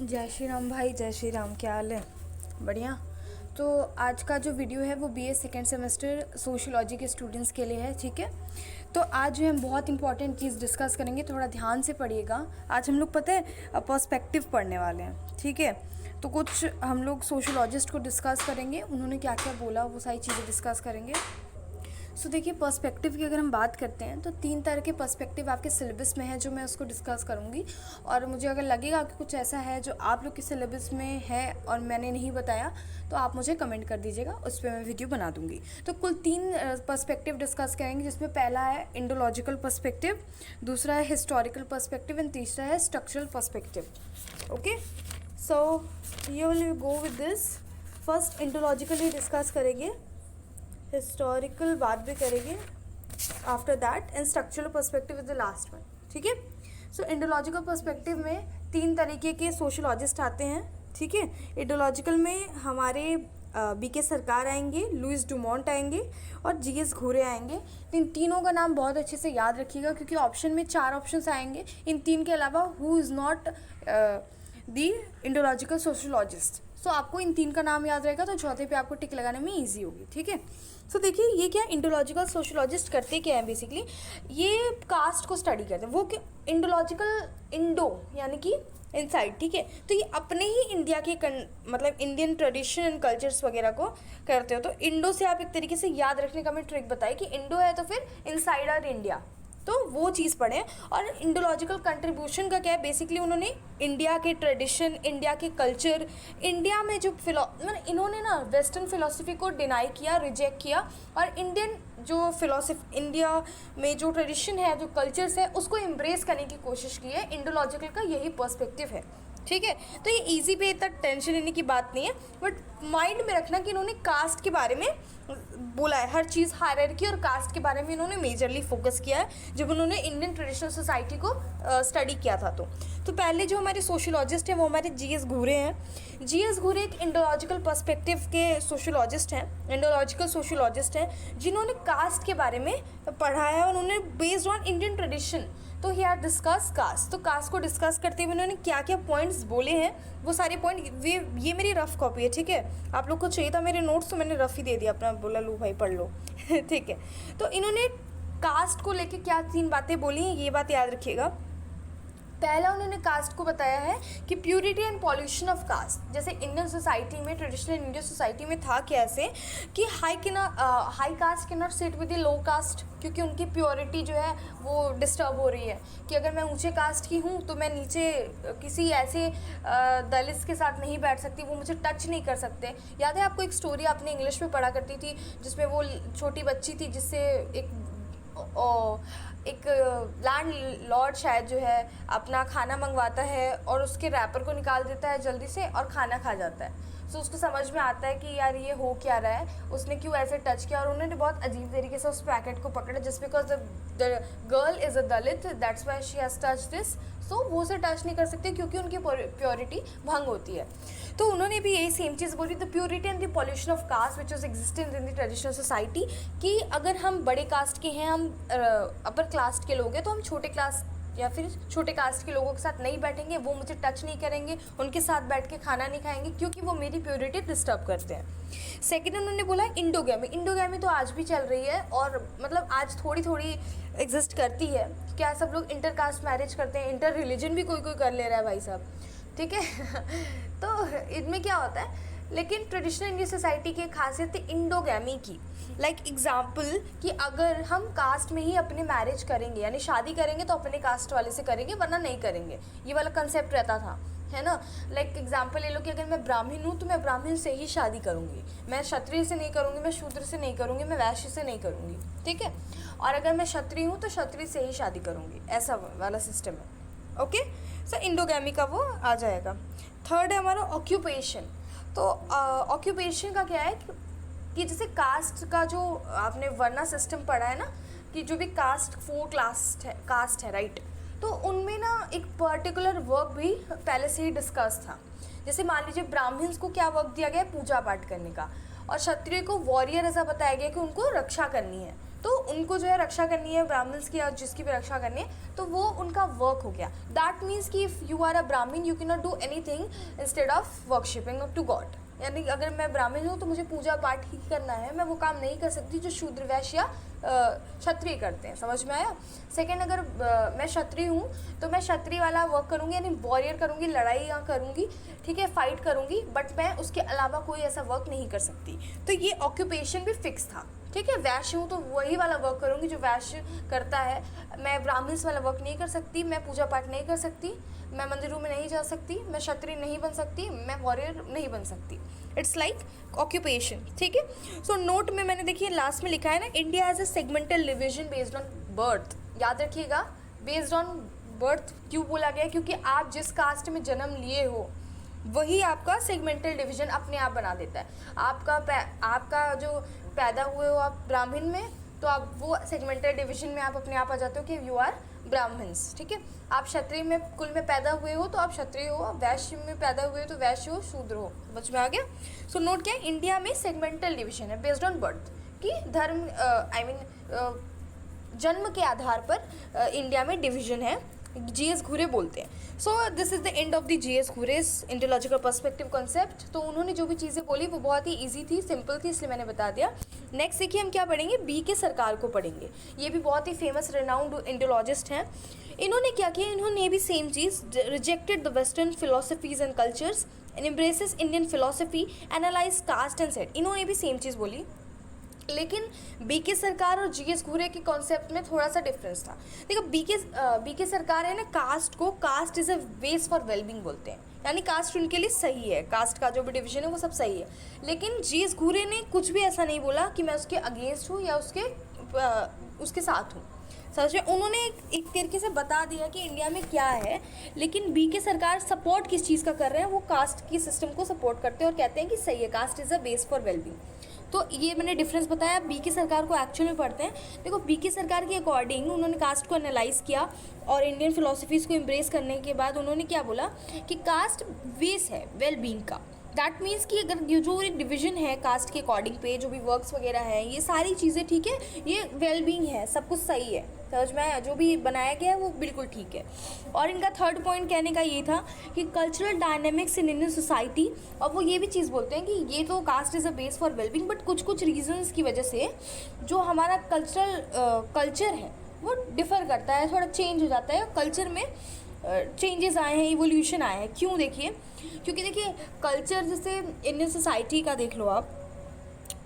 जय श्री राम भाई, जय श्री राम। क्या हाल है? बढ़िया। तो आज का जो वीडियो है वो बीए सेकेंड सेमेस्टर सोशियोलॉजी के स्टूडेंट्स के लिए है, ठीक है। तो आज जो हम बहुत इंपॉर्टेंट चीज़ डिस्कस करेंगे, थोड़ा ध्यान से पढ़िएगा। आज हम लोग पता है पर्सपेक्टिव पढ़ने वाले हैं, ठीक है। तो कुछ हम लोग सोशियोलॉजिस्ट को डिस्कस करेंगे, उन्होंने क्या क्या बोला वो सारी चीज़ें डिस्कस करेंगे। सो देखिए, पर्सपेक्टिव की अगर हम बात करते हैं तो 3 तरह के पर्सपेक्टिव आपके सिलेबस में है, जो मैं उसको डिस्कस करूँगी। और मुझे अगर लगेगा कि कुछ ऐसा है जो आप लोग के सिलेबस में है और मैंने नहीं बताया, तो आप मुझे कमेंट कर दीजिएगा, उस पर मैं वीडियो बना दूँगी। तो कुल 3 पर्सपेक्टिव डिस्कस करेंगे, जिसमें पहला है इंडोलॉजिकल पर्सपेक्टिव, दूसरा है हिस्टोरिकल पर्सपेक्टिव एंड तीसरा है structural perspective. Okay, so you will go with this. First Indological he discuss करेंगे, हिस्टोरिकल बात भी करेंगे after that, and structural perspective is the last one, ठीक है। सो इंडोलॉजिकल पर्सपेक्टिव में 3 तरीके के सोशियोलॉजिस्ट आते हैं, ठीक है। इंडोलॉजिकल में हमारे बीके सरकार आएंगे, लुइस डुमोंट आएंगे और जीएस घुरे आएंगे। इन तीनों का नाम बहुत अच्छे से याद रखिएगा, क्योंकि ऑप्शन में 4 ऑप्शंस आएंगे। इन 3 के अलावा who is not the indological sociologist. So आपको इन 3 का नाम याद रहेगा, तो चौथे पे आपको टिक लगाने में ईजी होगी, ठीक है। सो देखिए, ये क्या इंडोलॉजिकल सोशियोलॉजिस्ट करते क्या है बेसिकली, ये कास्ट को स्टडी करते हैं। वो क्या इंडोलॉजिकल, इंडो यानी कि इनसाइड, ठीक है। तो ये अपने ही इंडिया के मतलब इंडियन ट्रेडिशन एंड कल्चर्स वगैरह को करते हो। तो इंडो से आप एक तरीके से याद रखने का मैं ट्रिक बताई कि इंडो है तो फिर इनसाइड आर इंडिया, तो वो चीज़ पढ़ें। और इंडोलॉजिकल कंट्रीब्यूशन का क्या है, बेसिकली उन्होंने इंडिया के ट्रेडिशन, इंडिया के कल्चर, इंडिया में जो मतलब इन्होंने ना वेस्टर्न फिलॉसफी को डिनाई किया, रिजेक्ट किया, और इंडियन जो फिलॉसफी, इंडिया में जो ट्रेडिशन है, जो कल्चर्स है, उसको एम्ब्रेस करने की कोशिश की है। इंडोलॉजिकल का यही पर्सपेक्टिव है, ठीक है। तो ये इजी पे इतना टेंशन लेने की बात नहीं है, बट माइंड में रखना कि इन्होंने कास्ट के बारे में बोला है। हर चीज़ हायरार्की और कास्ट के बारे में इन्होंने मेजरली फोकस किया है जब उन्होंने इंडियन ट्रेडिशनल सोसाइटी को स्टडी किया था। तो पहले जो हमारे सोशियोलॉजिस्ट हैं वो हमारे जीएस घुरे हैं। जीएस घुरे एक इंडोलॉजिकल पर्सपेक्टिव के सोशियोलॉजिस्ट हैं, इंडोलॉजिकल सोशियोलॉजिस्ट हैं, जिन्होंने कास्ट के बारे में पढ़ा है और उन्होंने बेस्ड ऑन इंडियन ट्रेडिशन, तो ही आर डिस्कस कास्ट। तो कास्ट को डिस्कस करते हुए उन्होंने क्या क्या पॉइंट्स बोले हैं, वो सारे पॉइंट, ये मेरी रफ कॉपी है, ठीक है। आप लोग को चाहिए था मेरे नोट्स, तो मैंने रफ ही दे दिया अपना, बोला लो भाई पढ़ लो ठीक है। तो इन्होंने कास्ट को लेके क्या 3 बातें बोली हैं, ये बात याद रखिएगा। पहला, उन्होंने कास्ट को बताया है कि purity and pollution of caste. जैसे इंडियन सोसाइटी में, ट्रेडिशनल इंडियन सोसाइटी में था कैसे कि high caste can not sit with the low caste, क्योंकि उनकी प्योरिटी जो है वो डिस्टर्ब हो रही है। कि अगर मैं ऊंचे कास्ट की हूँ तो मैं नीचे किसी ऐसे दलित के साथ नहीं बैठ सकती, वो मुझे टच नहीं कर सकते। याद है आपको एक स्टोरी आपने इंग्लिश में पढ़ा करती थी, जिसमें वो छोटी बच्ची थी जिससे एक लैंड लॉर्ड शायद जो है अपना खाना मंगवाता है और उसके रैपर को निकाल देता है जल्दी से और खाना खा जाता है। सो उसको समझ में आता है कि यार ये हो क्या रहा है, उसने क्यों ऐसे टच किया, और उन्होंने बहुत अजीब तरीके से उस पैकेट को पकड़ा, just because the girl is a Dalit, that's why she has touch this. So वो उसे टच नहीं कर सकते क्योंकि उनकी प्योरिटी भंग होती है। तो उन्होंने भी यही सेम चीज़ बोली, the purity and the pollution of caste which is existence in the traditional society, कि अगर हम बड़े कास्ट के हैं, हम अपर कास्ट के लोग हैं, तो हम छोटे क्लास या फिर छोटे कास्ट के लोगों के साथ नहीं बैठेंगे, वो मुझे टच नहीं करेंगे, उनके साथ बैठ के खाना नहीं खाएंगे, क्योंकि वो मेरी प्योरिटी डिस्टर्ब करते हैं। सेकेंड, उन्होंने बोला इंडोगैमी। इंडोगैमी तो आज भी चल रही है, और मतलब आज थोड़ी थोड़ी एग्जिस्ट करती है। क्या सब लोग इंटर कास्ट मैरिज करते हैं, इंटर रिलीजन भी कोई कोई कर ले रहा है भाई साहब, ठीक है तो इनमें क्या होता है, लेकिन ट्रेडिशनल इंडियन सोसाइटी की खासियत है इंडोगैमी की। लाइक एग्जाम्पल कि अगर हम कास्ट में ही अपने मैरिज करेंगे, यानी शादी करेंगे तो अपने कास्ट वाले से करेंगे, वरना नहीं करेंगे, ये वाला कंसेप्ट रहता था, है ना। लाइक एग्जाम्पल ले लो कि अगर मैं ब्राह्मण हूँ तो मैं ब्राह्मण से ही शादी करूँगी, मैं क्षत्रिय से नहीं करूँगी, मैं शूद्र से नहीं करूँगी, मैं वैश्य से नहीं करूँगी, ठीक है। और अगर मैं क्षत्रिय हूँ तो क्षत्रिय से ही शादी करूँगी, ऐसा वाला सिस्टम है। ओके, सो इंडोगैमी का वो आ जाएगा। थर्ड है हमारा ऑक्यूपेशन। तो ऑक्यूपेशन का क्या है कि जैसे कास्ट का जो आपने वर्ना सिस्टम पढ़ा है ना, कि जो भी कास्ट 4 कास्ट है राइट, तो उनमें ना एक पर्टिकुलर वर्क भी पहले से ही डिस्कस था। जैसे मान लीजिए ब्राह्मण्स को क्या वर्क दिया गया है, पूजा पाठ करने का, और क्षत्रिय को वॉरियर ऐसा बताया गया कि उनको रक्षा करनी है। तो उनको जो है रक्षा करनी है ब्राह्मण्स की या जिसकी भी रक्षा करनी है, तो वो उनका वर्क हो गया। दैट मीन्स कि if you are a Brahmin you can not do anything instead of worshipping to God. यानी अगर मैं ब्राह्मण हूँ तो मुझे पूजा पाठ ही करना है, मैं वो काम नहीं कर सकती जो शूद्र वैश्य या क्षत्रिय करते हैं। समझ में आया? सेकेंड, अगर मैं क्षत्रिय हूँ तो मैं क्षत्रिय वाला वर्क करूँगी, यानी वॉरियर करूँगी, लड़ाई करूँगी, ठीक है, फाइट करूँगी, बट मैं उसके अलावा कोई ऐसा वर्क नहीं कर सकती। तो ये ऑक्यूपेशन भी फिक्स था, ठीक है। वैश्य हूँ तो वही वाला वर्क करूँगी जो वैश्य करता है। मैं ब्राह्मण्स वाला वर्क नहीं कर सकती, मैं पूजा पाठ नहीं कर सकती, मैं मंदिरों में नहीं जा सकती, मैं क्षत्रिय नहीं बन सकती, मैं वॉरियर नहीं बन सकती। इट्स लाइक ऑक्यूपेशन, ठीक है। सो नोट में मैंने देखिए लास्ट में लिखा है ना, India has a segmental division based on birth. याद रखिएगा, बेस्ड ऑन बर्थ क्यों बोला गया? क्योंकि आप जिस कास्ट में जन्म लिए हो वही आपका सेगमेंटल डिवीजन अपने आप बना देता है। आपका जो पैदा हुए हो आप ब्राह्मण में, तो आप वो सेगमेंटल डिवीजन में आप अपने आप आ जाते हो कि यू आर ब्राह्मण्स, ठीक है। आप क्षत्रिय में कुल में पैदा हुए हो तो आप क्षत्रिय हो, वैश्य में पैदा हुए हो तो वैश्य हो, शूद्र हो। समझ में आ गया? सो नोट क्या है, इंडिया में सेगमेंटल डिवीजन है बेस्ड ऑन बर्थ, कि धर्म जन्म के आधार पर इंडिया में डिवीजन है। जीएस घुरे बोलते हैं। So this is the end of the GS Ghurye's indological perspective concept. तो उन्होंने जो भी चीज़ें बोली वो बहुत ही इजी थी, सिंपल थी, इसलिए मैंने बता दिया। नेक्स्ट देखिए हम क्या पढ़ेंगे, बी के सरकार को पढ़ेंगे। ये भी बहुत ही फेमस रेनाउंड इंटेलॉजिस्ट हैं। इन्होंने क्या किया, इन्होंने ये भी सेम चीज़, rejected the western philosophies and cultures and embraces Indian philosophy, analyse caste and set. इन्होंने भी सेम चीज़ बोली, लेकिन बीके सरकार और जीएस घुरे के कॉन्सेप्ट में थोड़ा सा डिफरेंस था। देखो बीके सरकार है ना, कास्ट को caste is a base for wellbeing बोलते हैं, यानी कास्ट उनके लिए सही है, कास्ट का जो भी डिवीजन है वो सब सही है। लेकिन जीएस घुरे ने कुछ भी ऐसा नहीं बोला कि मैं उसके अगेंस्ट हूँ या उसके साथ हूँ। समझ में? उन्होंने एक तरीके से बता दिया कि इंडिया में क्या है, लेकिन बीके सरकार सपोर्ट किस चीज़ का कर रहे हैं, वो कास्ट की सिस्टम को सपोर्ट करते हैं और कहते हैं कि सही है, caste is a base for wellbeing. तो ये मैंने डिफरेंस बताया। बीके सरकार को एक्चुअल में पढ़ते हैं। देखो बीके सरकार के अकॉर्डिंग उन्होंने कास्ट को एनालाइज किया और इंडियन फिलोसफीज़ को एम्ब्रेस करने के बाद उन्होंने क्या बोला कि कास्ट बेस है वेलबींग का। दैट मीन्स कि अगर ये जो एक डिवीजन है कास्ट के अकॉर्डिंग पे, जो भी वर्क्स वगैरह हैं, ये सारी चीज़ें ठीक है, ये वेलबींग है, सब कुछ सही है। समझ में आया? जो भी बनाया गया है वो बिल्कुल ठीक है। और इनका थर्ड पॉइंट कहने का ये था कि cultural dynamics in Indian society, और वो ये भी चीज़ बोलते हैं कि ये तो caste is a base for wellbeing, but कुछ कुछ रीजंस की वजह से जो हमारा कल्चर है वो डिफ़र करता है, थोड़ा चेंज हो जाता है। कल्चर में चेंजेस आए हैं, इवोल्यूशन आया है। क्यों? देखिए, क्योंकि देखिए कल्चर जैसे इंडियन सोसाइटी का देख लो आप,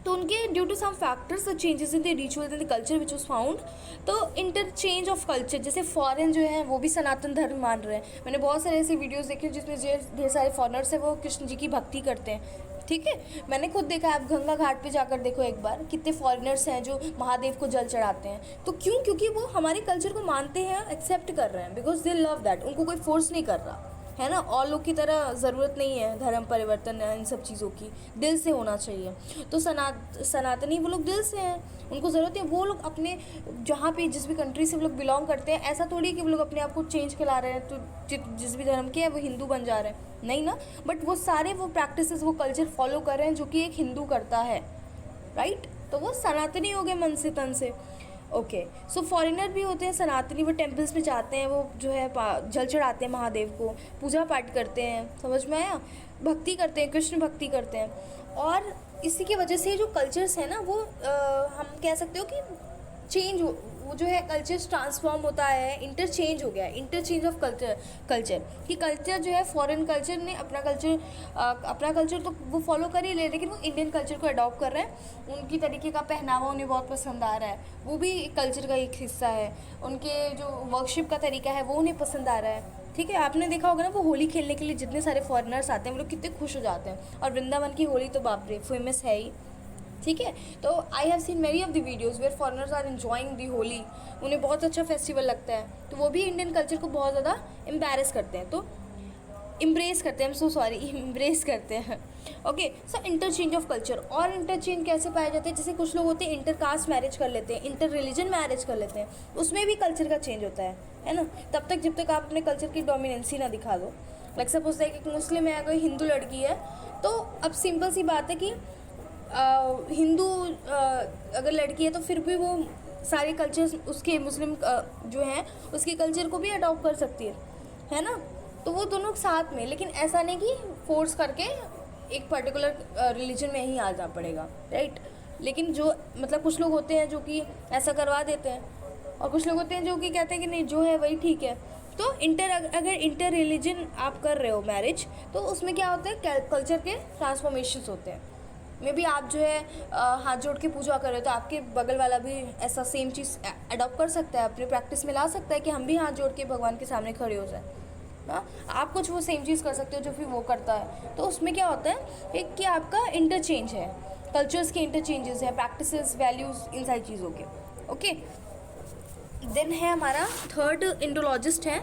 तो उनके due to some factors the changes in the rituals in the culture which was found, तो इंटरचेंज ऑफ कल्चर, जैसे फॉरेन जो है वो भी सनातन धर्म मान रहे हैं। मैंने बहुत सारे ऐसे वीडियोस देखे जिसमें ढेर सारे फॉरेनर्स हैं वो कृष्ण जी की भक्ति करते हैं, ठीक है। मैंने खुद देखा है, आप गंगा घाट पे जाकर देखो एक बार, कितने फॉरेनर्स हैं जो महादेव को जल चढ़ाते हैं। तो क्यों? क्योंकि वो हमारे कल्चर को मानते हैं, एक्सेप्ट कर रहे हैं, बिकॉज दे लव दैट। उनको कोई फोर्स नहीं कर रहा है ना। और लोग की तरह ज़रूरत नहीं है धर्म परिवर्तन इन सब चीज़ों की, दिल से होना चाहिए। तो सनातनी वो लोग दिल से हैं, उनको ज़रूरत है। वो लोग अपने जहाँ पे जिस भी कंट्री से वो लोग बिलोंग करते हैं, ऐसा थोड़ी कि वो लोग अपने आप को चेंज करा रहे हैं, तो जिस भी धर्म के हैं वो हिंदू बन जा रहे हैं, नहीं ना। बट वो सारे वो प्रैक्टिसेस, वो कल्चर फॉलो कर रहे हैं जो कि एक हिंदू करता है, राइट। तो वो सनातनी हो गए मन से तन से। ओके, सो फॉरेनर भी होते हैं सनातनी, वो टेम्पल्स में जाते हैं, वो जो है जल चढ़ाते हैं महादेव को, पूजा पाठ करते हैं। समझ में आया? भक्ति करते हैं, कृष्ण भक्ति करते हैं। और इसी की वजह से जो कल्चर्स है ना वो हम कह सकते हो कि चेंज वो जो है कल्चर्स ट्रांसफॉर्म होता है, इंटरचेंज हो गया है, इंटरचेंज ऑफ कल्चर कि कल्चर जो है फॉरेन कल्चर ने अपना कल्चर तो वो फॉलो कर ही ले, लेकिन वो इंडियन कल्चर को अडॉप्ट कर रहे हैं। उनकी तरीके का पहनावा उन्हें बहुत पसंद आ रहा है, वो भी कल्चर का एक हिस्सा है। उनके जो वर्कशिप का तरीका है वो उन्हें पसंद आ रहा है, ठीक है। आपने देखा होगा ना, वो होली खेलने के लिए जितने सारे फॉरेनर्स आते हैं वो लोग कितने खुश हो जाते हैं। और वृंदावन की होली तो बाप रे फेमस है ही, ठीक है। तो I have seen many of the videos where foreigners are enjoying the Holi, उन्हें बहुत अच्छा फेस्टिवल लगता है। तो वो भी इंडियन कल्चर को बहुत ज़्यादा एम्बेरस करते हैं, तो इम्ब्रेस करते हैं, इम्ब्रेस करते हैं। Okay, so interchange of culture. और इंटरचेंज कैसे पाए जाते हैं? जैसे कुछ लोग होते हैं इंटर कास्ट मैरिज कर लेते हैं, इंटर रिलीजन मैरिज कर लेते हैं, उसमें भी कल्चर का चेंज होता है ना। तब तक जब तक आप अपने कल्चर की डोमिनेंसी ना दिखा दो। लाइक सपोज है कि मुस्लिम है, कोई हिंदू लड़की है, तो अब सिंपल सी बात है कि हिंदू अगर लड़की है तो फिर भी वो सारे कल्चर्स उसके मुस्लिम जो हैं उसके कल्चर को भी अडॉप्ट कर सकती है ना। तो वो दोनों साथ में, लेकिन ऐसा नहीं कि फोर्स करके एक पर्टिकुलर रिलीजन में ही आ जा पड़ेगा, राइट। लेकिन जो मतलब कुछ लोग होते हैं जो कि ऐसा करवा देते हैं, और कुछ लोग होते हैं जो कि कहते हैं कि नहीं जो है वही ठीक है। तो अगर इंटर रिलीजन आप कर रहे हो मैरिज, तो उसमें क्या होता है, कल्चर के ट्रांसफॉर्मेशंस होते हैं। मे बी आप जो है हाथ जोड़ के पूजा कर रहे हो, तो आपके बगल वाला भी ऐसा सेम चीज़ अडॉप्ट कर सकता है, अपनी प्रैक्टिस में ला सकता है कि हम भी हाथ जोड़ के भगवान के सामने खड़े हो जाए। हाँ, आप कुछ वो सेम चीज़ कर सकते हो जो फिर वो करता है। तो उसमें क्या होता है, एक कि आपका इंटरचेंज है, कल्चर्स के इंटरचेंजेस हैं, प्रैक्टिसेस, वैल्यूज़, इन सारी चीज़ों के। ओके, देन है हमारा थर्ड इंडोलॉजिस्ट है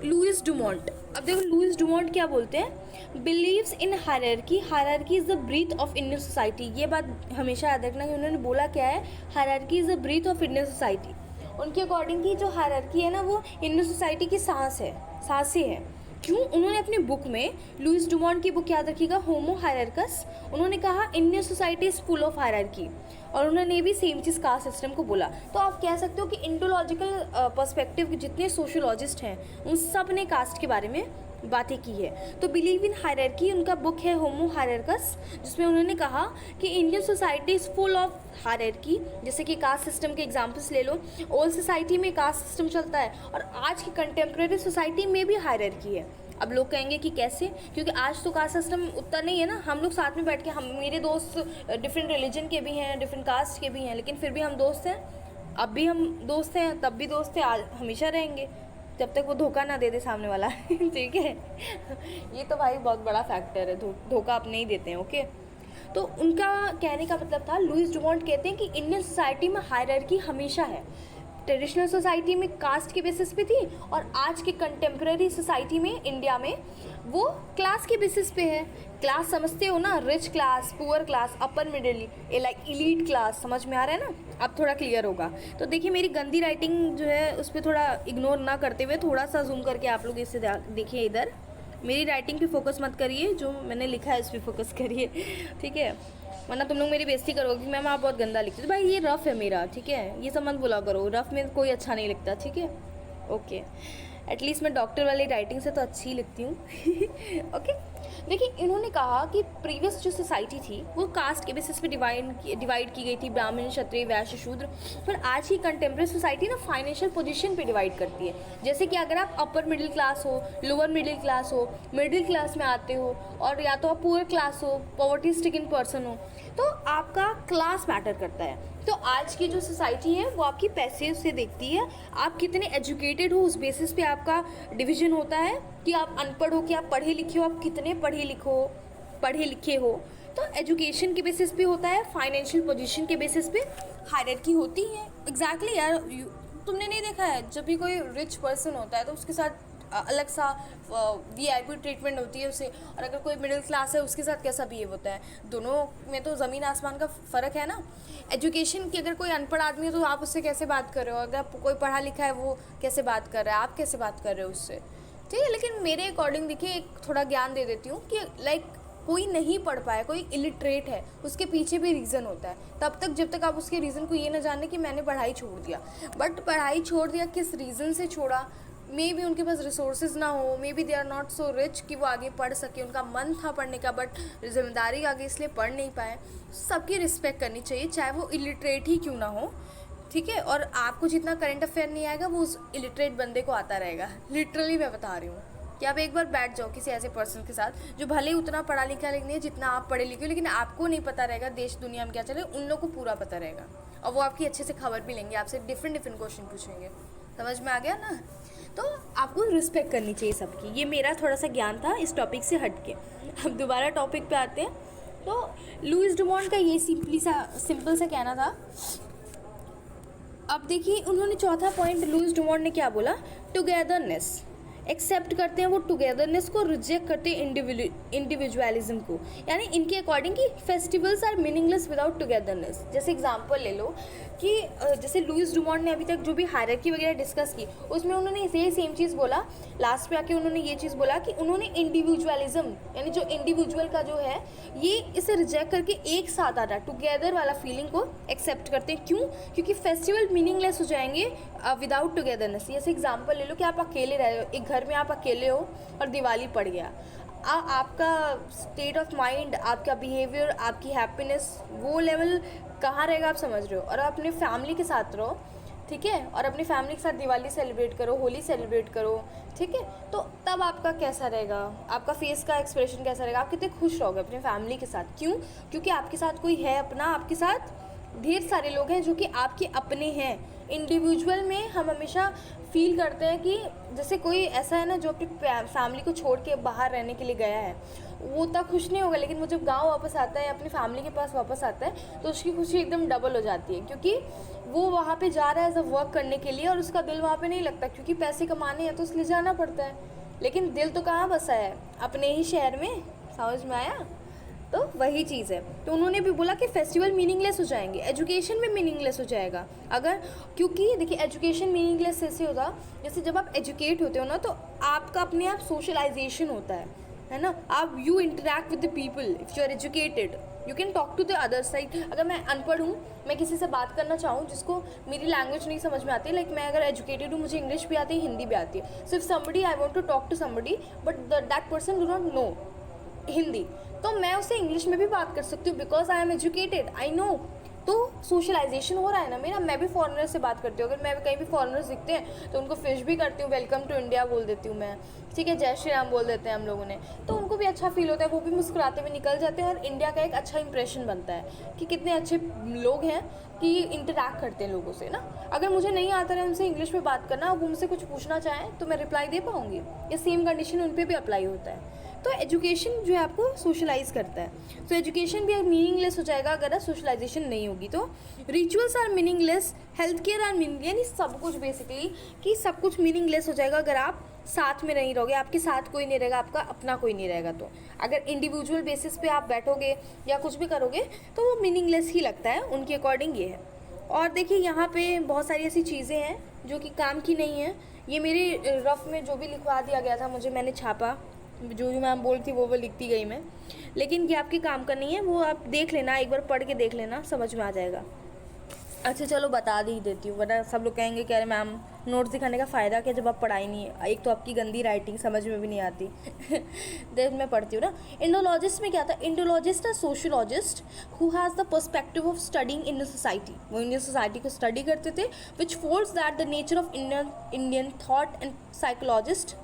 लुइस डुमोंट। अब देखो लुइस डुमोंट क्या बोलते हैं, believes in hierarchy, hierarchy is the breath of Indian society. ये बात हमेशा याद रखना कि उन्होंने बोला क्या है, hierarchy is the breath of Indian society. उनके अकॉर्डिंग की जो हायरार्की है ना, वो इंडियन सोसाइटी की सांस है, सांसें है। क्यों? उन्होंने अपनी बुक में, लुइस डुमोंट की बुक याद रखिएगा, होमो हायरार्कस, उन्होंने कहा Indian society is full of hierarchy, और उन्होंने भी सेम चीज़ कास्ट सिस्टम को बोला। तो आप कह सकते हो कि इंडोलॉजिकल पर्सपेक्टिव के जितने सोशियोलॉजिस्ट हैं उन सब ने कास्ट के बारे में बातें की है। तो बिलीव इन हायरार्की, उनका बुक है होमो हायरार्कस, जिसमें उन्होंने कहा कि Indian society is full of hierarchy. जैसे कि कास्ट सिस्टम के एग्जांपल्स ले लो, ओल्ड सोसाइटी में कास्ट सिस्टम चलता है, और आज की कंटेम्प्रेरी सोसाइटी में भी हायरार्की है। अब लोग कहेंगे कि कैसे, क्योंकि आज तो कास्ट सिस्टम उतना नहीं है ना। हम लोग साथ में बैठ के, हम मेरे दोस्त डिफरेंट रिलीजन के भी हैं, डिफरेंट कास्ट के भी हैं, लेकिन फिर भी हम दोस्त हैं। अब भी हम दोस्त हैं, तब भी दोस्त हैं, आज हमेशा रहेंगे जब तक वो धोखा ना दे दे सामने वाला। ठीक है, ये तो भाई बहुत बड़ा फैक्टर है, धोखा आप नहीं देते हैं। ओके, तो उनका कहने का मतलब था, लुइस डुमोंट कहते हैं कि इंडियन सोसाइटी में हायरार्की हमेशा है। ट्रेडिशनल सोसाइटी में कास्ट के बेसिस पे थी, और आज के कंटेम्प्रेरी सोसाइटी में इंडिया में वो क्लास के बेसिस पे है। क्लास समझते हो ना, rich class, poor class, upper middle, like elite class, समझ में आ रहा है ना। अब थोड़ा क्लियर होगा। तो देखिए मेरी गंदी राइटिंग जो है उस पर थोड़ा इग्नोर ना करते हुए थोड़ा सा जूम करके आप लोग इससे देखिए, इधर मेरी राइटिंग पे फोकस मत करिए, जो मैंने लिखा है इस पर फोकस करिए, ठीक है। वरना तुम लोग मेरी बेइज्जती करोगे कि मैम आप बहुत गंदा लिखती हो। तो भाई ये रफ़ है मेरा, ठीक है, ये सब मत बोला करो, रफ़ में कोई अच्छा नहीं लिखता, ठीक है। ओके, एटलीस्ट मैं डॉक्टर वाली राइटिंग से तो अच्छी ही लिखती हूँ। ओके, देखिए इन्होंने कहा कि प्रीवियस जो सोसाइटी थी वो कास्ट के बेसिस पे डिवाइड की गई थी, ब्राह्मण, क्षत्रिय, वैश्य, शूद्र। पर आज की कंटेम्प्रेरी सोसाइटी ना फाइनेंशियल पोजीशन पे डिवाइड करती है। जैसे कि अगर आप अपर मिडिल क्लास हो, लोअर मिडिल क्लास हो, मिडिल क्लास में आते हो, और या तो आप पुअर क्लास हो, पॉवर्टी स्ट्रिकन पर्सन हो, तो आपका क्लास मैटर करता है। तो आज की जो सोसाइटी है वो आपकी पैसे से देखती है, आप कितने एजुकेटेड हो उस बेसिस पे आपका डिवीजन होता है, कि आप अनपढ़ हो कि आप पढ़े लिखे हो, आप कितने पढ़े लिखे हो। तो एजुकेशन के बेसिस पे होता है, फाइनेंशियल पोजीशन के बेसिस पे हायरार्की होती है। एग्जैक्टली यार, तुमने नहीं देखा है जब भी कोई रिच पर्सन होता है तो उसके साथ अलग सा VIP ट्रीटमेंट होती है उसे, और अगर कोई मिडिल क्लास है उसके साथ कैसा बिहेव होता है। दोनों में तो ज़मीन आसमान का फ़र्क है ना। एजुकेशन की, अगर कोई अनपढ़ आदमी है तो आप उससे कैसे बात कर रहे हो, अगर कोई पढ़ा लिखा है वो कैसे बात कर रहा है, आप कैसे बात कर रहे हो उससे, ठीक है। लेकिन मेरे अकॉर्डिंग देखिए, एक थोड़ा ज्ञान दे देती हूँ कि लाइक कोई नहीं पढ़ पाया, कोई इलिटरेट है, उसके पीछे भी रीज़न होता है, तब तक जब तक आप उसके रीज़न को ये ना जाने कि मैंने पढ़ाई छोड़ दिया। बट पढ़ाई छोड़ दिया, किस रीज़न से छोड़ा, मे बी उनके पास रिसोर्सेज ना हो, may be they are not so rich कि वो आगे पढ़ सके, उनका मन था पढ़ने का बट जिम्मेदारी आगे इसलिए पढ़ नहीं पाए। सबकी रिस्पेक्ट करनी चाहिए, चाहे वो इलिटरेट ही क्यों ना हो, ठीक है। और आपको जितना करंट अफेयर नहीं आएगा वो उस इलिटरेट बंदे को आता रहेगा। लिटरली मैं बता रही हूँ कि आप एक बार बैठ जाओ किसी ऐसे पर्सन के साथ जो भले ही उतना पढ़ा लिखा नहीं है जितना आप पढ़े लिखे हो, लेकिन आपको नहीं पता रहेगा देश दुनिया में क्या चले, उन लोगों को पूरा पता रहेगा, और वो आपकी अच्छे से खबर भी लेंगे, आपसे डिफरेंट क्वेश्चन पूछेंगे। समझ में आ गया ना। तो आपको रिस्पेक्ट करनी चाहिए सबकी। ये मेरा थोड़ा सा ज्ञान था इस टॉपिक से हट के। अब दोबारा टॉपिक पे आते हैं। तो लुइस डुमोंट का ये सिंपल सा कहना था। अब देखिए उन्होंने चौथा पॉइंट लुइस डुमोंट ने क्या बोला, टुगेदरनेस। एक्सेप्ट करते हैं वो टुगेदरनेस को, रिजेक्ट करते हैं इंडिविजुअलिज्म को। यानी इनके अकॉर्डिंग कि festivals are meaningless without togetherness. जैसे एग्जांपल ले लो कि जैसे लुइस डुमॉन्ट ने अभी तक जो भी हायरार्की वगैरह डिस्कस की, उसमें उन्होंने यही सेम चीज़ बोला। लास्ट पे आके उन्होंने ये चीज़ बोला कि उन्होंने इंडिविजुअलिज्म, यानी जो इंडिविजुअल का जो है, ये इसे रिजेक्ट करके एक साथ आना, टुगेदर वाला फीलिंग को एक्सेप्ट करते हैं। क्यों? क्योंकि फेस्टिवल मीनिंगलेस हो जाएंगे विदाउट टुगेदरनेस। जैसे एग्जाम्पल ले लो कि आप अकेले रह रहे हो, एक घर में आप अकेले हो और दिवाली पड़ गया, आपका स्टेट ऑफ माइंड, आपका बिहेवियर, आपकी हैप्पीनेस, वो लेवल कहाँ रहेगा, आप समझ रहे हो। और आप अपने फैमिली के साथ रहो, ठीक है, और अपनी फैमिली के साथ दिवाली सेलिब्रेट करो, होली सेलिब्रेट करो, ठीक है, तो तब आपका कैसा रहेगा, आपका फेस का एक्सप्रेशन कैसा रहेगा, आप कितने खुश रहोगे अपने फैमिली के साथ। क्यों? क्योंकि आपके साथ कोई है अपना, आपके साथ ढेर सारे लोग हैं जो कि आपके अपने हैं। इंडिविजुअल में हम हमेशा फील करते हैं कि जैसे कोई ऐसा है ना जो अपनी फैमिली को छोड़ के बाहर रहने के लिए गया है, वो उतना खुश नहीं होगा, लेकिन वो जब गांव वापस आता है, अपनी फैमिली के पास वापस आता है, तो उसकी खुशी एकदम डबल हो जाती है, क्योंकि वो वहाँ पे जा रहा है एज अ वर्क करने के लिए और उसका दिल वहाँ पे नहीं लगता, क्योंकि पैसे कमाने हैं तो इसलिए जाना पड़ता है, लेकिन दिल तो कहाँ बसा है, अपने ही शहर में। समझ में आया? तो वही चीज़ है। तो उन्होंने भी बोला कि फेस्टिवल मीनिंगलेस हो जाएंगे, एजुकेशन में मीनिंगलेस हो जाएगा अगर, क्योंकि देखिए एजुकेशन मीनिंगलेस ऐसे होगा, जैसे जब आप एजुकेट होते हो ना, तो आपका अपने आप सोशलाइजेशन होता है ना, आप you interact with the people. If you are educated you can talk to the other side. अगर मैं अनपढ़ हूँ, मैं किसी से बात करना चाहूँ जिसको मेरी लैंग्वेज नहीं समझ में आती, लाइक मैं अगर एजुकेटेड हूँ, मुझे इंग्लिश भी आती है, हिंदी भी आती है, so if somebody I want to talk to somebody but that person do not know Hindi, तो मैं उससे इंग्लिश में भी बात कर सकती हूँ, because I am educated, I know. तो सोशलाइजेशन हो रहा है ना मेरा। मैं भी फॉरेनर से बात करती हूँ, अगर मैं कहीं भी फॉरेनर्स दिखते हैं तो उनको फिश भी करती हूँ, वेलकम टू इंडिया बोल देती हूँ मैं, ठीक है, जय श्री राम बोल देते हैं हम लोगों ने, तो उनको भी अच्छा फील होता है, वो भी मुस्कुराते हुए निकल जाते हैं, और इंडिया का एक अच्छा इंप्रेशन बनता है कि कितने अच्छे लोग हैं कि इंटरैक्ट करते हैं लोगों से ना। अगर मुझे नहीं आता है उनसे इंग्लिश में बात करना, वो मुझसे कुछ पूछना चाहें तो मैं रिप्लाई दे पाऊँगी, ये सेम कंडीशन उन पर भी अप्लाई होता है। तो एजुकेशन जो है आपको सोशलाइज करता है, तो एजुकेशन भी मीनिंगलेस हो जाएगा अगर सोशलाइजेशन नहीं होगी। तो rituals are meaningless, health care are meaning, यानी सब कुछ बेसिकली कि सब कुछ मीनिंगलेस हो जाएगा अगर आप साथ में नहीं रहोगे, आपके साथ कोई नहीं रहेगा, आपका अपना कोई नहीं रहेगा। तो अगर इंडिविजुअल बेसिस पे आप बैठोगे या कुछ भी करोगे तो वो मीनिंगलेस ही लगता है, उनके अकॉर्डिंग ये है। और देखिए यहाँ पे बहुत सारी ऐसी चीज़ें हैं जो कि काम की नहीं है। ये मेरे रफ में जो भी लिखवा दिया गया था मुझे, मैंने छापा, जो भी मैम बोल थी वो लिखती गई मैं, लेकिन ये आपके काम का नहीं है, वो आप देख लेना, एक बार पढ़ के देख लेना, समझ में आ जाएगा। अच्छा चलो बता दी देती हूँ, वरना सब लोग कहेंगे कि अरे मैम नोट्स दिखाने का फ़ायदा क्या जब आप पढ़ाई नहीं है, एक तो आपकी गंदी राइटिंग समझ में भी नहीं आती। देख मैं पढ़ती हूँ ना। इंडोलॉजिस्ट में क्या था? इंडोलॉजिस्ट है sociologist who has the perspective of studying in society. वो इंडियन सोसाइटी को स्टडी करते थे, which folds that the nature of Indian thought and psychologist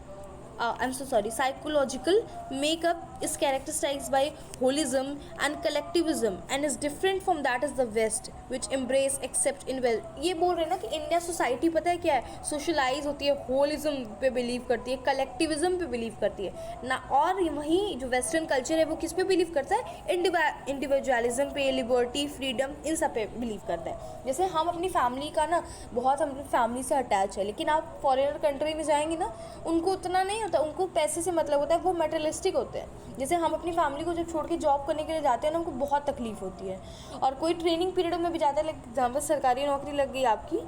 psychological makeup is characterized by holism and collectivism and is different from that is the West which embrace accept in well। ये बोल रहे हैं ना कि India society पता है क्या है, सोशलाइज होती है, होलिज्म पे बिलीव करती है, कलेक्टिविज्म पे बिलीव करती है ना, और वहीं जो वेस्टर्न कल्चर है वो किस पे बिलीव करता है? इंडिविजुअलिज्म पे, लिबर्टी, फ्रीडम, इन सब पे बिलीव करता है। जैसे हम अपनी फैमिली का ना, बहुत हम अपनी फैमिली से अटैच है, लेकिन आप फॉरेनर कंट्री में जाएंगे ना, उनको उतना नहीं होता, उनको पैसे से मतलब होता है, वो मटेरियलिस्टिक होते हैं। जैसे हम अपनी फैमिली को जब छोड़ के जॉब करने के लिए जाते हैं ना, उनको बहुत तकलीफ होती है, और कोई ट्रेनिंग पीरियड में भी जाता है, लाइक जहाँ पर सरकारी नौकरी लग गई आपकी,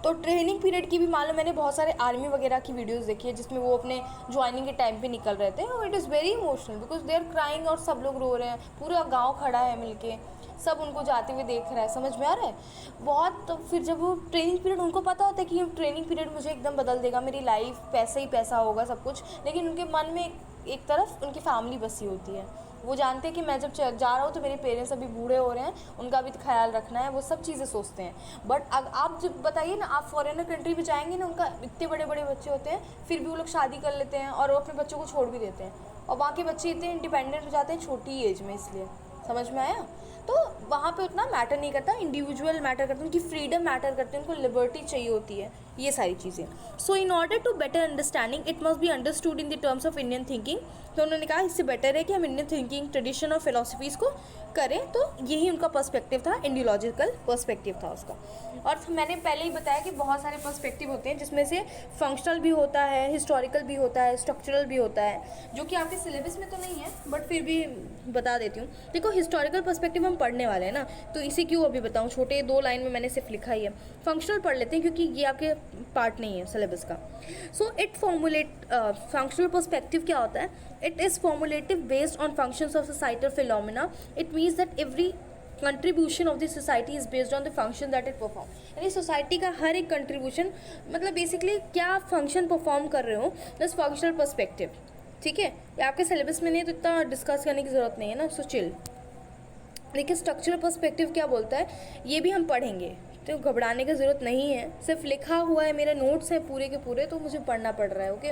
तो ट्रेनिंग पीरियड की भी मालूम, मैंने बहुत सारे आर्मी वगैरह की वीडियोस देखी है जिसमें वो अपने ज्वाइनिंग के टाइम पे निकल रहे थे, और it is very emotional because they are crying, और सब लोग रो रहे हैं, पूरा गांव खड़ा है मिलके, सब उनको जाते हुए देख रहा है, समझ में आ रहा है बहुत। तो फिर जब वो ट्रेनिंग पीरियड, उनको पता होता है कि ट्रेनिंग पीरियड मुझे एकदम बदल देगा, मेरी लाइफ पैसा ही पैसा होगा सब कुछ, लेकिन उनके मन में एक तरफ उनकी फैमिली बसी होती है, वो जानते हैं कि मैं जब जा रहा हूँ तो मेरे पेरेंट्स अभी बूढ़े हो रहे हैं, उनका भी ख्याल रखना है, वो सब चीज़ें सोचते हैं। बट आप जब बताइए ना, आप फॉरेनर कंट्री में जाएंगे ना, उनका इतने बड़े बड़े बच्चे होते हैं, फिर भी वो लोग शादी कर लेते हैं और वो अपने बच्चों को छोड़ भी देते हैं, और वहाँ के बच्चे इतने इंडिपेंडेंट हो जाते हैं छोटी एज में, इसलिए। समझ में आया? तो वहाँ पे उतना मैटर नहीं करता, इंडिविजुअल मैटर करता है, उनकी फ्रीडम मैटर करती है, उनको लिबर्टी चाहिए होती है, ये सारी चीज़ें। So in order to better understanding it must be understood in the terms of Indian thinking. तो उन्होंने कहा इससे बेटर है कि हम इंडियन थिंकिंग ट्रेडिशन और फिलोसफीज़ को करें, तो यही उनका पर्सपेक्टिव था, इंडियोलॉजिकल पर्सपेक्टिव था उसका। और मैंने पहले ही बताया कि बहुत सारे पर्सपेक्टिव होते हैं, जिसमें से फंक्शनल भी होता है, हिस्टोरिकल भी होता है, स्ट्रक्चरल भी होता है, जो कि आपके सिलेबस में तो नहीं है बट फिर भी बता देती हूँ। देखो हिस्टोरिकल पर्सपेक्टिव हम पढ़ने वाले हैं ना, तो इसे क्यों अभी बताऊँ, छोटे 2 लाइन में मैंने सिर्फ लिखा ही है। फंक्शनल पढ़ लेते हैं क्योंकि ये आपके पार्ट नहीं है सिलेबस का। So it formulate functional perspective क्या होता है, it is formulative based on functions of societal phenomena. It means that every contribution of the society is based on the function that it perform. यानी society का हर एक contribution, मतलब basically क्या function perform कर रहे हो, दस फंक्शनल पर्सपेक्टिव। ठीक है, ये आपके सिलेबस में नहीं है तो इतना डिस्कस करने की ज़रूरत नहीं है ना, सो चिल। देखिए स्ट्रक्चरल पर्सपेक्टिव क्या बोलता है, ये भी हम पढ़ेंगे, तो घबराने की ज़रूरत नहीं है। सिर्फ लिखा हुआ है, मेरे नोट्स हैं पूरे के पूरे, तो मुझे पढ़ना पड़ रहा है। ओके,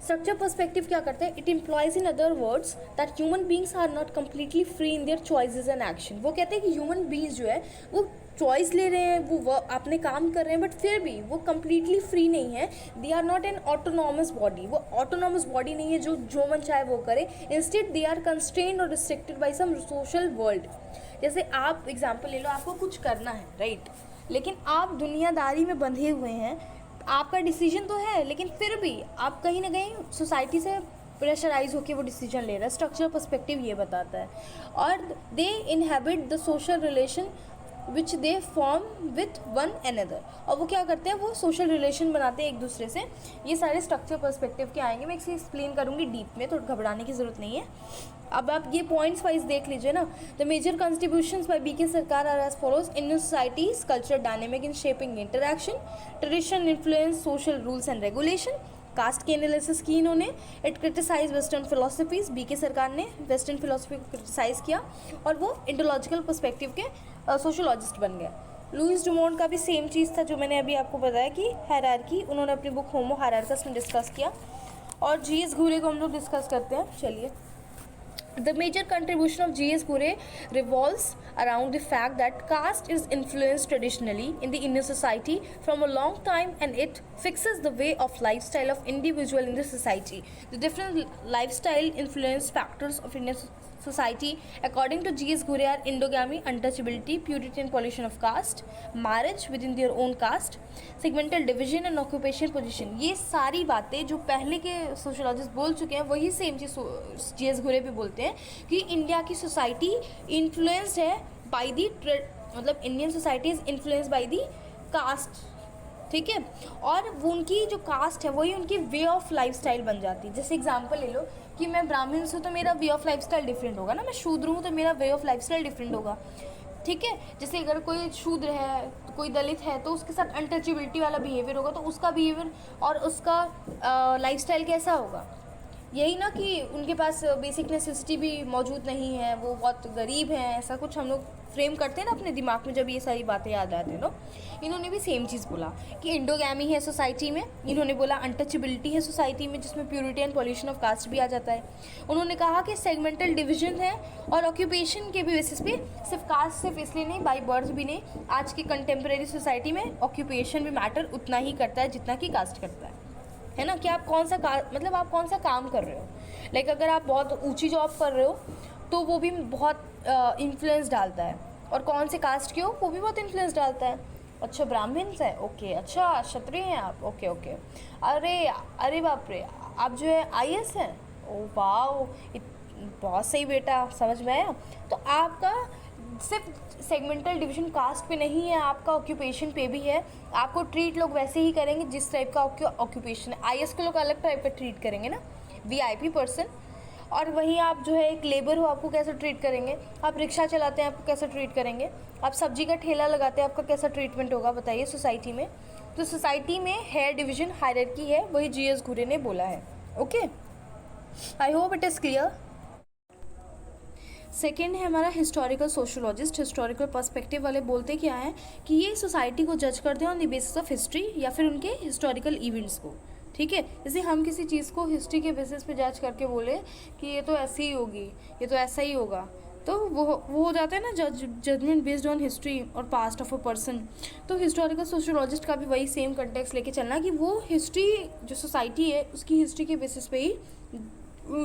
स्ट्रक्चर पर्सपेक्टिव क्या करता है, it employs in other words that human beings are not completely free in their choices and action. वो कहते हैं कि ह्यूमन बींग्स जो है वो चॉइस ले रहे हैं, वो अपने काम कर रहे हैं, बट फिर भी वो कम्प्लीटली फ्री नहीं है। They are not an autonomous body, वो ऑटोनॉमस बॉडी नहीं है जो मन चाहे वो करे। इंस्टेड दे आर कंस्ट्रेन्ड और restricted by some social world. जैसे आप एग्जाम्पल ले लो, आपको कुछ करना है, राइट, लेकिन आप दुनियादारी में बंधे हुए हैं, आपका डिसीजन तो है, लेकिन फिर भी आप कहीं ना कहीं सोसाइटी से प्रेशराइज होकर वो डिसीजन ले रहा है। स्ट्रक्चरल पर्सपेक्टिव ये बताता है। और they inhabit the social relation which they form with one another. और वो क्या करते हैं, वो सोशल रिलेशन बनाते हैं एक दूसरे से। ये सारे स्ट्रक्चर पर्सपेक्टिव के आएंगे, मैं इसे एक्सप्लेन करूँगी डीप में, तो घबराने की ज़रूरत नहीं है। अब आप ये पॉइंट्स वाइज देख लीजिए ना। The major contributions by BK Sarkar are as follows: Indian societies culture dynamic in shaping interaction, tradition influence social rules and regulation. Caste की एनालिसिस की इन्होंने। It criticize western philosophies, BK Sarkar ने वेस्टर्न फिलोसफी को क्रिटिसाइज़ किया और वो इंडोलॉजिकल पर्सपेक्टिव के sociologist बन गए। लुइस डुमोंट का भी सेम चीज़ था जो मैंने अभी आपको बताया कि हायरार्की, उन्होंने अपनी बुक होमो हायरार्कस में डिस्कस किया। और जीएस घुरे को हम लोग डिस्कस करते हैं, चलिए। The major contribution of G.S. Ghurye revolves around the fact that caste is influenced traditionally in the Indian society from a long time, and it fixes the way of lifestyle of individual in the society. The different lifestyle influence factors of Indian society according to G.S. Ghurye are endogamy, untouchability, purity and pollution of caste, marriage within their own caste, segmental division and occupation position। ये सारी बातें जो पहले के sociologist बोल चुके हैं वही सेम चीज़ G.S. Ghurye भी बोलते हैं कि इंडिया की सोसाइटी इन्फ्लुएंस्ड है बाय दी, मतलब Indian society is influenced by the caste. ठीक है, और वो उनकी जो कास्ट है वही उनकी वे ऑफ लाइफ स्टाइल बन जाती है। जैसे एग्जांपल ले लो कि मैं ब्राह्मण हूँ तो मेरा way of life style different होगा ना, मैं शूद्र हूँ तो मेरा way of life style different होगा। ठीक है, जैसे अगर कोई शूद्र है, कोई दलित है, तो उसके साथ अनटचेबिलिटी वाला बिहेवियर होगा, तो उसका बिहेवियर और उसका लाइफ स्टाइल कैसा होगा। यही ना कि उनके पास बेसिक नेसेसिटी भी मौजूद नहीं है, वो बहुत गरीब हैं, ऐसा कुछ हम लोग फ्रेम करते हैं ना अपने दिमाग में जब ये सारी बातें याद आती हैं। नो, इन्होंने भी सेम चीज़ बोला कि इंडोगैमी है सोसाइटी में, इन्होंने बोला अनटचेबिलिटी है सोसाइटी में जिसमें purity and pollution of caste भी आ जाता है। उन्होंने कहा कि सेगमेंटल डिवीजन है और ऑक्यूपेशन के भी बेसिस पे, सिर्फ कास्ट सिर्फ इसलिए नहीं, बाई बर्थ भी नहीं, आज की कंटेम्प्रेरी सोसाइटी में ऑक्यूपेशन भी मैटर उतना ही करता है जितना कि कास्ट करता है ना, कि आप कौन सा मतलब आप कौन सा काम कर रहे हो। लाइक अगर आप बहुत ऊंची जॉब कर रहे हो तो वो भी बहुत इन्फ्लुएंस डालता है, और कौन से कास्ट के हो वो भी बहुत इन्फ्लुएंस डालता है। अच्छा ब्राह्मण है, ओके, अच्छा क्षत्रिय हैं आप, ओके ओके, अरे बाप रे, आप जो है आईएएस हैं, ओ वाओ, बहुत सही बेटा, समझ में आया। तो आपका सिर्फ सेगमेंटल डिवीजन कास्ट पे नहीं है, आपका ऑक्यूपेशन पे भी है। आपको ट्रीट लोग वैसे ही करेंगे जिस टाइप का आपका ऑक्यूपेशन है। आईएएस के लोग अलग टाइप का ट्रीट करेंगे ना, वीआईपी पर्सन। और वहीं आप जो है एक लेबर हो, आपको कैसे ट्रीट करेंगे। आप रिक्शा चलाते हैं, आपको कैसे ट्रीट करेंगे। आप सब्जी का ठेला लगाते हैं, आपका कैसा ट्रीटमेंट होगा बताइए सोसाइटी में। तो सोसाइटी में हेयर डिवीजन हायरार्की है, वही जीएस घुरे ने बोला है। Okay, I hope it is clear. Second है हमारा हिस्टोरिकल सोशोलॉजिस्ट। हिस्टोरिकल पर्सपेक्टिव वाले बोलते क्या है कि ये सोसाइटी को जज करते हैं on the basis of history या फिर उनके हिस्टोरिकल इवेंट्स को। ठीक है, जैसे हम किसी चीज़ को हिस्ट्री के बेसिस पे जज करके बोले कि ये तो ऐसी ही होगी, ये तो ऐसा ही होगा, तो वो हो जाता है ना जजमेंट बेस्ड ऑन हिस्ट्री और पास्ट ऑफ अ पर्सन। तो हिस्टोरिकल सोशोलॉजिस्ट का भी वही सेम कंटेक्स्ट लेके चलना कि वो हिस्ट्री जो सोसाइटी है उसकी हिस्ट्री के बेसिस पे ही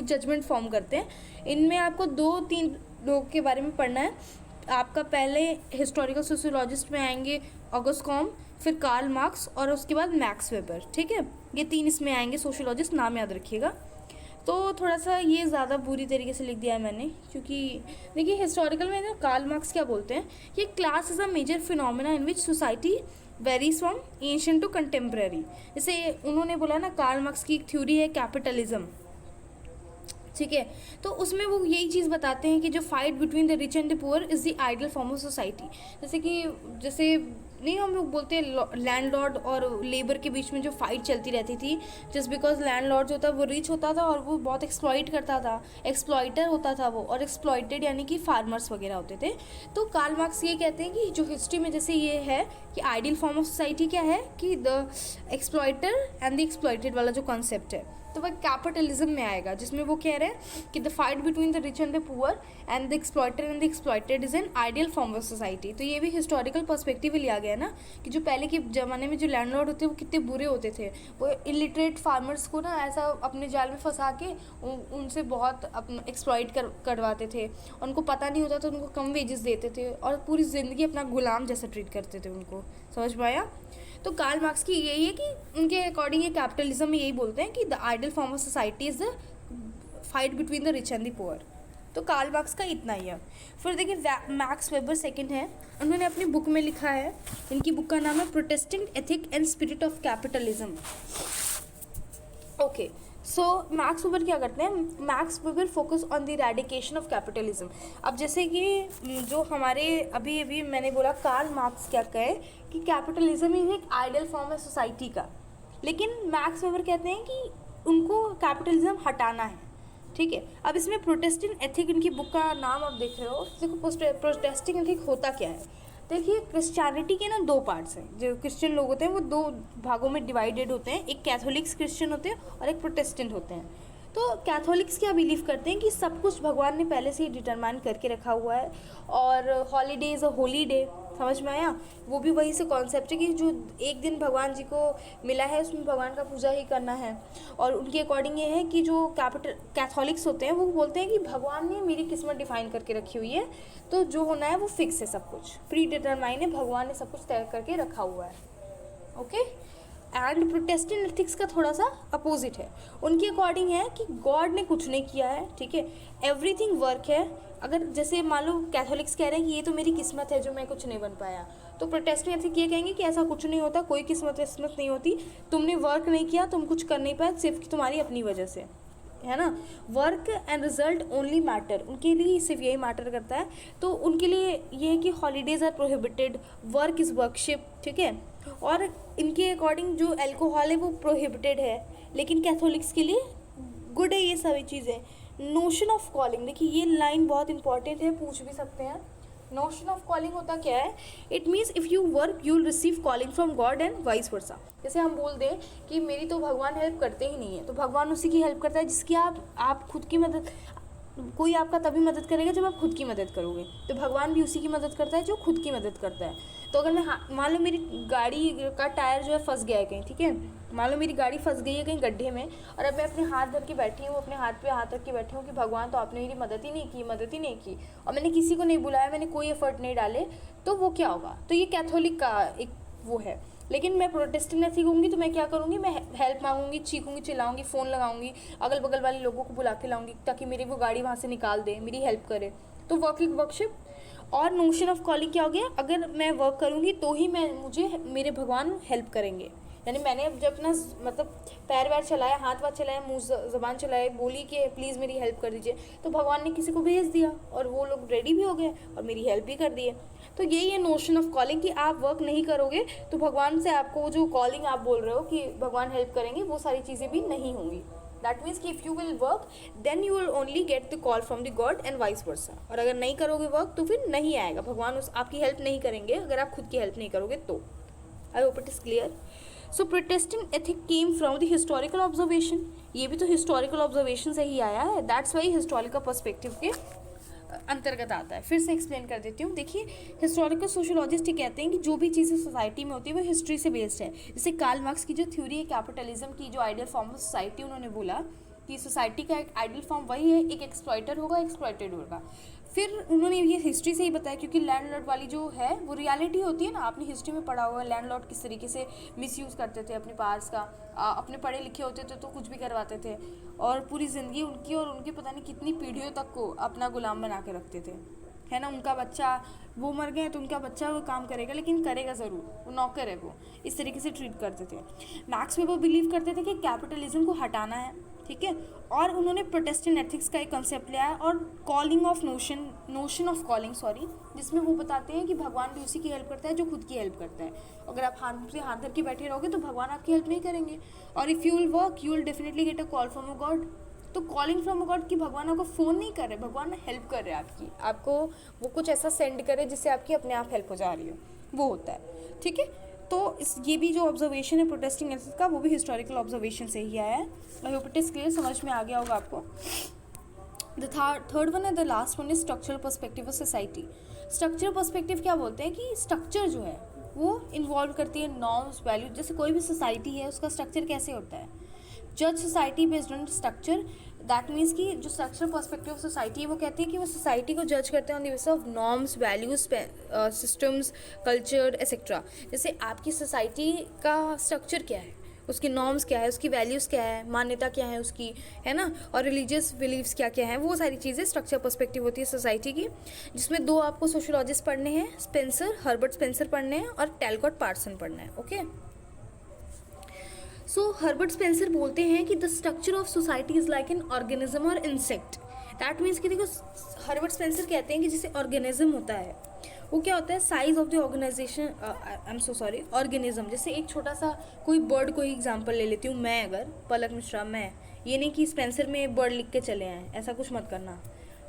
जजमेंट फॉर्म करते हैं। इनमें आपको 2-3 लोगों के बारे में पढ़ना है। आपका पहले हिस्टोरिकल सोशियोलॉजिस्ट में आएंगे ऑगस्ट कॉम, फिर कार्ल मार्क्स और उसके बाद मैक्स वेबर। ठीक है, ये 3 इसमें आएंगे सोशियोलॉजिस्ट, नाम याद रखिएगा। तो थोड़ा सा ये ज़्यादा बुरी तरीके से लिख दिया है मैंने, क्योंकि देखिए हिस्टोरिकल में ना कार्ल मार्क्स क्या बोलते हैं कि class is a major phenomena in which society varies from ancient to contemporary. जैसे उन्होंने बोला ना, कार्ल मार्क्स की एक थ्योरी है कैपिटलिज्म, ठीक है। तो उसमें वो यही चीज़ बताते हैं कि जो fight between the rich and the poor is the ideal form of society. जैसे नहीं, हम लोग बोलते हैं लैंडलॉर्ड और लेबर के बीच में जो फाइट चलती रहती थी, जस्ट बिकॉज लैंडलॉर्ड जो था वो रिच होता था और वो बहुत एक्सप्लॉइट करता था, एक्सप्लॉइटर होता था वो, और एक्सप्लॉइटेड यानी कि फार्मर्स वगैरह होते थे। तो कार्ल मार्क्स ये कहते हैं कि जो हिस्ट्री में जैसे ये है कि आइडियल फॉर्म ऑफ सोसाइटी क्या है कि the exploiter and the exploited वाला जो कॉन्सेप्ट है, तो वह कैपिटलिज्म में आएगा, जिसमें वो कह रहे हैं कि the fight between the rich and the poor and the exploiter and the exploited is an ideal form of society. तो ये भी हिस्टोरिकल पर्सपेक्टिव लिया गया ना कि जो पहले के ज़माने में जो लैंडलॉर्ड होते हैं वो कितने बुरे होते थे, वो इलिटरेट फार्मर्स को ना ऐसा अपने जाल में फंसा के उनसे बहुत एक्सप्लॉइट करवाते थे, उनको पता नहीं होता तो उनको कम वेजेस देते थे और पूरी ज़िंदगी अपना गुलाम जैसा ट्रीट करते थे उनको। समझ पाया? तो कार्ल मार्क्स की यही है कि उनके अकॉर्डिंग ये कैपिटलिज्म में यही बोलते हैं कि the ideal form of society is the fight between the rich and the poor. तो कार्ल मार्क्स का इतना ही है। फिर देखिए मैक्स वेबर सेकंड है, उन्होंने अपनी बुक में लिखा है, इनकी बुक का नाम है Protestant ethic and spirit of capitalism. Okay, so max weber क्या करते हैं, max weber focus on the eradication of capitalism. अब जैसे कि जो हमारे अभी अभी मैंने बोला कार्ल मार्क्स क्या कहे कि कैपिटलिज्म ही एक आइडियल फॉर्म है सोसाइटी का, लेकिन मैक्स वेबर कहते हैं कि उनको कैपिटलिज्म हटाना है, ठीक है। अब इसमें प्रोटेस्टेंट एथिक, इनकी बुक का नाम आप देख रहे हो, देखो प्रोटेस्टेंट एथिक होता क्या है। देखिए क्रिश्चियनिटी के ना दो पार्ट्स हैं, जो क्रिश्चियन लोग होते हैं वो दो भागों में डिवाइडेड होते हैं, एक कैथोलिक्स क्रिश्चियन होते हैं और एक प्रोटेस्टेंट होते हैं। तो कैथोलिक्स क्या बिलीव करते हैं कि सब कुछ भगवान ने पहले से ही डिटरमाइन करके रखा हुआ है, और holiday is a Holi day, समझ में आया? वो भी वही से कॉन्सेप्ट है कि जो एक दिन भगवान जी को मिला है उसमें भगवान का पूजा ही करना है। और उनके अकॉर्डिंग ये है कि जो कैथोलिक्स होते हैं वो बोलते हैं कि भगवान ने मेरी किस्मत डिफाइन करके रखी हुई है, तो जो होना है वो फिक्स है, सब कुछ प्री डिटरमाइन है, भगवान ने सब कुछ तय करके रखा हुआ है। ओके, एंड प्रोटेस्टेंट एथिक्स का थोड़ा सा अपोजिट है, उनके अकॉर्डिंग है कि गॉड ने कुछ नहीं किया है, ठीक है, एवरीथिंग वर्क है। अगर जैसे मान लो कैथोलिक्स कह रहे हैं कि ये तो मेरी किस्मत है जो मैं कुछ नहीं बन पाया, तो प्रोटेस्टेंट एथिक ये कहेंगे कि ऐसा कुछ नहीं होता, कोई किस्मत नहीं होती, तुमने वर्क नहीं किया, तुम कुछ कर नहीं पाए सिर्फ तुम्हारी अपनी वजह से, है ना। Work and result only matter, उनके लिए सिर्फ यही मैटर करता है। तो उनके लिए ये है कि holidays are prohibited, work is worship, ठीक है। और इनके अकॉर्डिंग जो अल्कोहल है वो प्रोहिबिटेड है, लेकिन कैथोलिक्स के लिए गुड है ये सभी चीज़ें। नोशन ऑफ कॉलिंग, देखिए ये लाइन बहुत इंपॉर्टेंट है, पूछ भी सकते हैं। नोशन ऑफ कॉलिंग होता क्या है, it means if you work you will receive calling from God and vice वर्सा। जैसे हम बोल दें कि मेरी तो भगवान हेल्प करते ही नहीं है, तो भगवान उसी की हेल्प करता है जिसकी आप खुद की मदद, कोई आपका तभी मदद करेगा जब आप खुद की मदद करोगे, तो भगवान भी उसी की मदद करता है जो खुद की मदद करता है। तो अगर मैं मान लो मेरी गाड़ी का टायर जो है फंस गया है कहीं, ठीक है, मान लो मेरी गाड़ी फंस गई है कहीं गड्ढे में, और अब मैं अपने हाथ धर के बैठी हूँ, अपने हाथ पे हाथ रख के बैठी हूँ कि भगवान तो आपने मेरी मदद ही नहीं की, और मैंने किसी को नहीं बुलाया, मैंने कोई एफर्ट नहीं डाले, तो वो क्या होगा? तो ये कैथोलिक का एक वो है। लेकिन मैं प्रोटेस्टेंट एथिक होंगी तो मैं क्या करूँगी, मैं हेल्प मांगूंगी, चीखूंगी, चिल्लाऊंगी, फ़ोन लगाऊंगी, अगल बगल वाले लोगों को बुला के लाऊंगी ताकि मेरी वो गाड़ी वहाँ से निकाल दे, मेरी हेल्प करे। तो वर्किंग वर्कशिप। और नोशन ऑफ कॉलिंग क्या हो गया, अगर मैं वर्क करूँगी तो ही मुझे मेरे भगवान हेल्प करेंगे। यानी मैंने अब जब अपना मतलब पैर वैर चलाया, हाथ वाथ चलाया, मुँह ज़बान चलाए, बोली कि प्लीज़ मेरी हेल्प कर दीजिए, तो भगवान ने किसी को भेज दिया और वो लोग रेडी भी हो गए और मेरी हेल्प भी कर दिए। तो यही है नोशन ऑफ कॉलिंग कि आप वर्क नहीं करोगे तो भगवान से आपको वो जो कॉलिंग आप बोल रहे हो कि भगवान हेल्प करेंगे, वो सारी चीज़ें भी नहीं होंगी। दैट मीन्स कि if you will work then you will only get the call from the god and vice versa. और अगर नहीं करोगे वर्क तो फिर नहीं आएगा, भगवान आपकी हेल्प नहीं करेंगे अगर आप खुद की हेल्प नहीं करोगे तो। I hope it is clear. So Protestant ethic came from the historical observation, ये भी तो हिस्टोरिकल ऑब्जर्वेशन से ही आया है, दैट्स वाई हिस्टोरिकल पर्सपेक्टिव के अंतर्गत आता है। फिर से एक्सप्लेन कर देती हूँ। देखिए हिस्टोरिकल सोशियोलॉजिस्ट कहते हैं कि जो भी चीज़ें सोसाइटी में होती है वो हिस्ट्री से बेस्ड है। जैसे कार्ल मार्क्स की जो थ्योरी है कैपिटलिज्म की, जो आइडियल फॉर्म ऑफ सोसाइटी उन्होंने बोला कि सोसाइटी का एक आइडियल फॉर्म वही है, एक एक्सप्लॉइटर होगा, एक्सप्लॉइटेड होगा। फिर उन्होंने ये हिस्ट्री से ही बताया, क्योंकि लैंडलॉर्ड वाली जो है वो रियलिटी होती है ना, आपने हिस्ट्री में पढ़ा हुआ है लैंडलॉर्ड किस तरीके से मिसयूज़ करते थे अपने पास का, अपने पढ़े लिखे होते थे तो कुछ भी करवाते थे, और पूरी ज़िंदगी उनकी और उनकी पता नहीं कितनी पीढ़ियों तक को अपना गुलाम बना के रखते थे, है ना। उनका बच्चा, वो मर गए तो उनका बच्चा वो काम करेगा, लेकिन करेगा ज़रूर, वो नौकर है, वो इस तरीके से ट्रीट करते थे। मैक्स वेबर बिलीव करते थे कि कैपिटलिज्म को हटाना है, ठीक है, और उन्होंने प्रोटेस्टेंट एथिक्स का एक कॉन्सेप्ट लिया है, और calling of notion of calling, जिसमें वो बताते हैं कि भगवान भी उसी की हेल्प करता है जो खुद की हेल्प करता है। अगर आप हाथ से हाथ धर के बैठे रहोगे तो भगवान आपकी हेल्प नहीं करेंगे, और if you will work you will definitely get a call from a God. तो कॉलिंग फ्रॉम अ गॉड कि भगवान आपको फ़ोन नहीं कर रहे, भगवान हेल्प कर रहे हैं आपकी, आपको वो कुछ ऐसा सेंड करे जिससे आपकी अपने आप हेल्प हो जा रही हो, वो होता है, ठीक है। तो ये भी जो ऑब्जर्वेशन है प्रोटेस्टिंग एथिक्स का, वो भी हिस्टोरिकल ऑब्जर्वेशन से ही आया है। I hope it is clear, समझ में आ गया होगा आपको। द थर्ड वन है, the last one is structural perspective of society. Structural perspective क्या बोलते हैं कि स्ट्रक्चर जो है वो इन्वॉल्व करती है नॉर्म्स, वैल्यूज। जैसे कोई भी सोसाइटी है उसका स्ट्रक्चर कैसे होता है, जज society based on structure. That means कि जो स्ट्रक्चरल पर्सपेक्टिव ऑफ सोसाइटी है वो कहती है कि वो सोसाइटी को जज करते हैं on the basis of norms, values, systems, culture etcetera. जैसे आपकी सोसाइटी का स्ट्रक्चर क्या है, उसकी नॉर्म्स क्या है, उसकी वैल्यूज़ क्या है, मान्यता क्या है उसकी, है ना, और रिलीजियस बिलीव्स क्या क्या है, वो सारी चीज़ें स्ट्रक्चर पर्सपेक्टिव होती है सोसाइटी की। जिसमें दो आपको सोशियोलॉजिस्ट पढ़ने हैं, स्पेंसर, हर्बर्ट स्पेंसर पढ़ने हैं, और टैलकॉट पार्सन पढ़ना है, ओके। सो हर्बर्ट स्पेंसर बोलते हैं कि the structure of society is like an organism और इंसेक्ट। दैट मीन्स कि देखो, हर्बर्ट स्पेंसर कहते हैं कि जैसे ऑर्गेनिज्म होता है, वो क्या होता है, size of the organisation, I am so sorry, organism. जैसे एक छोटा सा कोई बर्ड को ही एग्जांपल ले लेती हूँ मैं, अगर पलक मिश्रा, मैं, ये नहीं कि स्पेंसर में बर्ड लिख के चले आए, ऐसा कुछ मत करना,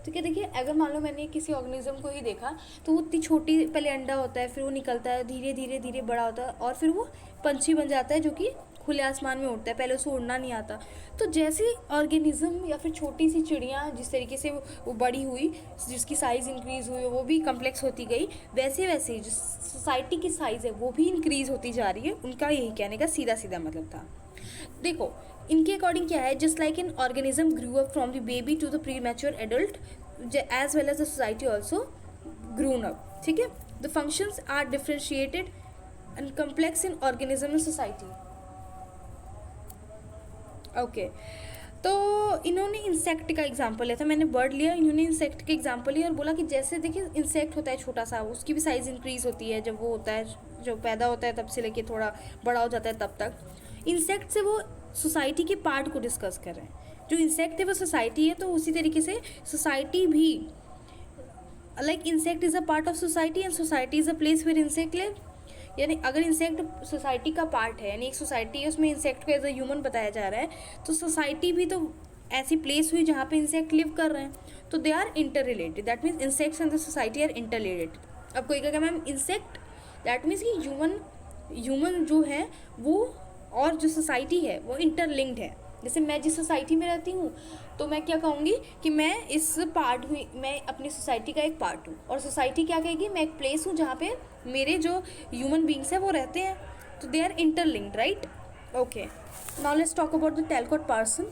ठीक है। देखिए, अगर मान लो मैंने किसी ऑर्गेनिज्म को ही देखा तो वो इतनी छोटी, पहले अंडा होता है, फिर वो निकलता है, धीरे धीरे धीरे बड़ा होता है, और फिर वो पंछी बन जाता है जो कि खुले आसमान में उड़ता है, पहले उसे उड़ना नहीं आता। तो जैसे ऑर्गेनिज्म या फिर छोटी सी चिड़िया जिस तरीके से वो बड़ी हुई, जिसकी साइज़ इंक्रीज़ हुई, वो भी कम्प्लेक्स होती गई, वैसे वैसे जो सोसाइटी की साइज़ है वो भी इंक्रीज़ होती जा रही है। उनका यही कहने का सीधा सीधा मतलब था। देखो, इनके अकॉर्डिंग क्या है, just like an organism grew up from the baby to the pre mature adult, as well as the society also grown up, ठीक है। The functions are differentiated and complex in organism and society, okay. तो इन्होंने insect का example लिया था, मैंने bird लिया, इन्होंने इंसेक्ट का एग्जांपल लिया और बोला कि जैसे देखिए इंसेक्ट होता है छोटा सा, उसकी भी साइज़ इंक्रीज़ होती है जब वो होता है, जो पैदा होता है तब से लेके थोड़ा बड़ा हो जाता है तब तक। इंसेक्ट से वो सोसाइटी के पार्ट को डिस्कस कर रहे हैं, जो इंसेक्ट है वो सोसाइटी है, तो उसी तरीके से सोसाइटी भी, like insect is a part of society and society is a place where insect live. यानी अगर इंसेक्ट सोसाइटी का पार्ट है, यानी एक सोसाइटी है, उसमें इंसेक्ट को एज अ ह्यूमन बताया जा रहा है, तो सोसाइटी भी तो ऐसी प्लेस हुई जहाँ पे इंसेक्ट लिव कर रहे हैं, तो they are inter related. That means insects and the society are inter related. अब कोई कहेगा मैम इंसेक्ट, दैट मीन्स कि ह्यूमन जो है वो और जो सोसाइटी है वो इंटरलिंक्ड है। जैसे मैं जिस सोसाइटी में रहती हूँ तो मैं क्या कहूँगी कि मैं इस पार्ट हुई, मैं अपनी सोसाइटी का एक पार्ट हूँ, और सोसाइटी क्या कहेगी, मैं एक प्लेस हूँ जहाँ पे मेरे जो ह्यूमन बींग्स हैं वो रहते हैं, तो they are interlinked, right, okay. Now let's talk about the Talcott Parson.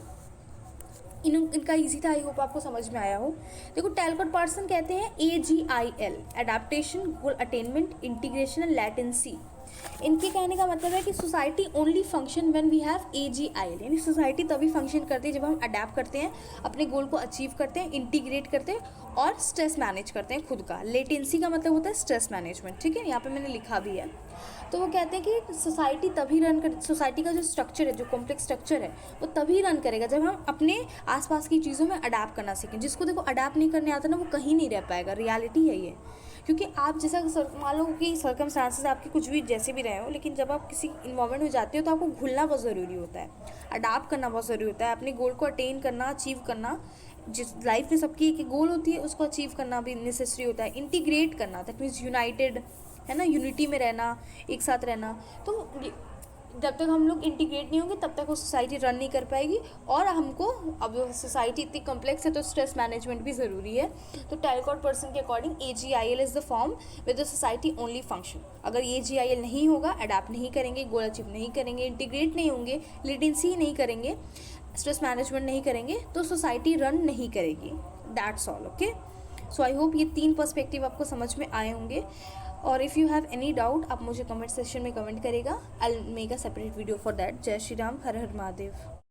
इनका ईजी था, आई होप आपको समझ में आया हो। देखो, टैलकॉट पार्सन कहते हैं AGIL, adaptation, goal attainment, integration and latency. इनके कहने का मतलब है कि society only function when we have AGIL, यानी सोसाइटी तभी फंक्शन करती है जब हम अडेप्ट करते हैं, अपने गोल को अचीव करते हैं, इंटीग्रेट करते हैं और स्ट्रेस मैनेज करते हैं खुद का। लेटेंसी का मतलब होता है स्ट्रेस मैनेजमेंट, ठीक है, यहाँ पे मैंने लिखा भी है। तो वो कहते हैं कि सोसाइटी तभी रन कर, सोसाइटी का जो स्ट्रक्चर है, जो कॉम्प्लेक्स स्ट्रक्चर है, वो तभी रन करेगा जब हम अपने आसपास की चीज़ों में अडेप्ट करना सीखें। जिसको देखो अडेप्ट नहीं करने आता ना, वो कहीं नहीं रह पाएगा, रियलिटी है ये। क्योंकि आप जैसा मान लो कि सर्कमस्टांसेस आपके कुछ भी जैसे भी रहे हो, लेकिन जब आप किसी इन्वायरमेंट में जाते हो तो आपको घुलना बहुत ज़रूरी होता है, अडाप्ट करना बहुत ज़रूरी होता है, अपने गोल को अटेन करना, अचीव करना। जिस लाइफ में सबकी एक गोल होती है, उसको अचीव करना भी नेसेसरी होता है। इंटीग्रेट करना, दैट मीन्स यूनाइटेड, है ना, यूनिटी में रहना, एक साथ रहना। तो जब तक हम लोग इंटीग्रेट नहीं होंगे तब तक वो सोसाइटी रन नहीं कर पाएगी, और हमको, अब सोसाइटी इतनी कॉम्प्लेक्स है तो स्ट्रेस मैनेजमेंट भी ज़रूरी है। तो टैलकॉट पर्सन के according AGIL is the form with the society only function. अगर AGIL नहीं होगा, अडेप्ट नहीं करेंगे, गोल अचीव नहीं करेंगे, इंटीग्रेट नहीं होंगे, लेटेंसी नहीं करेंगे, स्ट्रेस मैनेजमेंट नहीं करेंगे तो सोसाइटी रन नहीं करेगी. That's all. Okay, so I hope ये 3 पर्सपेक्टिव आपको समझ में आए होंगे. और if you have any doubt आप मुझे कमेंट सेक्शन में कमेंट करेगा. I will make a separate video for that. जय श्री राम, हर हर महादेव.